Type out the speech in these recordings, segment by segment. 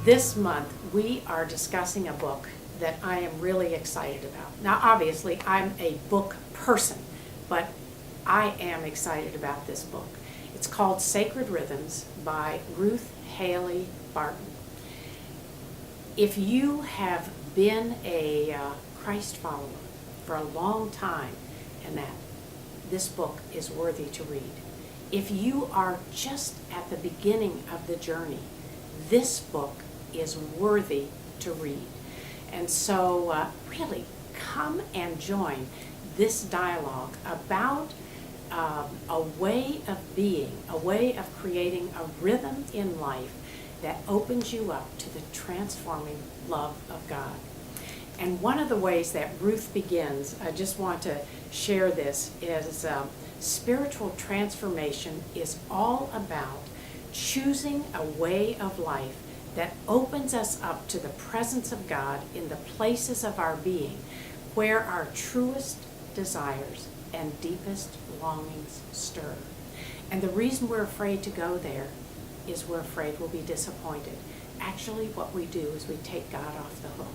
This month, we are discussing a book that I am really excited about. Now, obviously, I'm a book person, but I am excited about this book. It's called Sacred Rhythms by Ruth Haley Barton. If you have been a Christ follower for a long time, and that this book is worthy to read. If you are just at the beginning of the journey, this book is worthy to read. And so really come and join this dialogue about a way of being, a way of creating a rhythm in life that opens you up to the transforming love of God. And one of the ways that Ruth begins, I just want to share this, is spiritual transformation is all about choosing a way of life that opens us up to the presence of God in the places of our being where our truest desires and deepest longings stir. And the reason we're afraid to go there is we're afraid we'll be disappointed. Actually, what we do is we take God off the hook.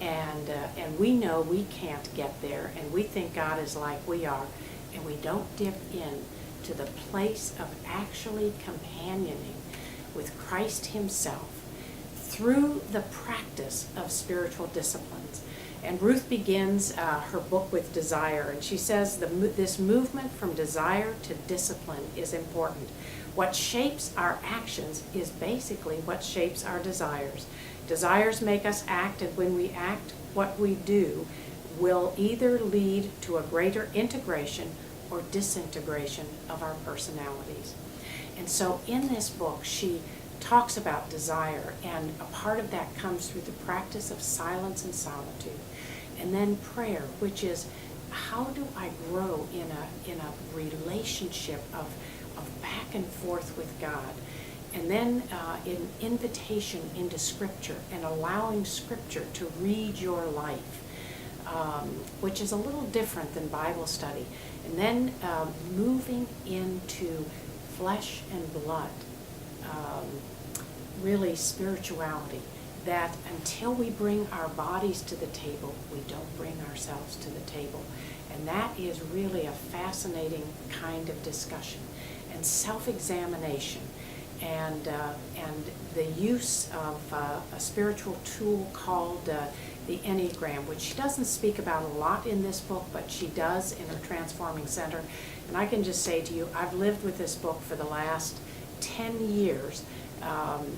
And we know we can't get there, and we think God is like we are, and we don't dip in to the place of actually companioning with Christ himself through the practice of spiritual disciplines. And Ruth begins her book with desire, and she says this movement from desire to discipline is important. What shapes our actions is basically what shapes our desires. Desires make us act, and when we act, what we do will either lead to a greater integration or disintegration of our personalities. And so in this book, she talks about desire, and a part of that comes through the practice of silence and solitude. And then prayer, which is how do I grow in a relationship of back and forth with God. And then an invitation into Scripture and allowing Scripture to read your life, which is a little different than Bible study. And then moving into flesh and blood, really spirituality, that until we bring our bodies to the table, we don't bring ourselves to the table. And that is really a fascinating kind of discussion and self-examination. And the use of a spiritual tool called the Enneagram, which she doesn't speak about a lot in this book, but she does in her Transforming Center. And I can just say to you, I've lived with this book for the last 10 years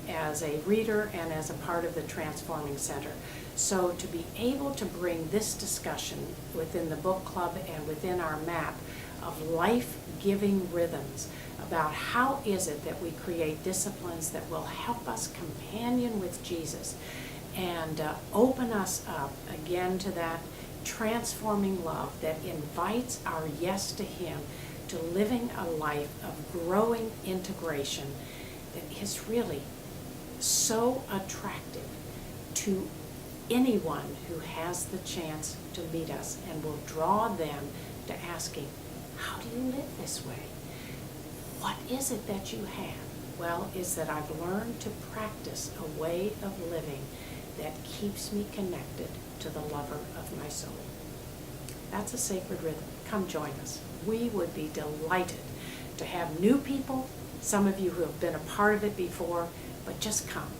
as a reader and as a part of the Transforming Center. So to be able to bring this discussion within the book club and within our map of life-giving rhythms about how is it that we create disciplines that will help us companion with Jesus and open us up again to that transforming love that invites our yes to him, to living a life of growing integration that is really so attractive to anyone who has the chance to meet us and will draw them to asking, how do you live this way? What is it that you have? Well, is that I've learned to practice a way of living that keeps me connected to the lover of my soul. That's a sacred rhythm. Come join us. We would be delighted to have new people, some of you who have been a part of it before, but just come.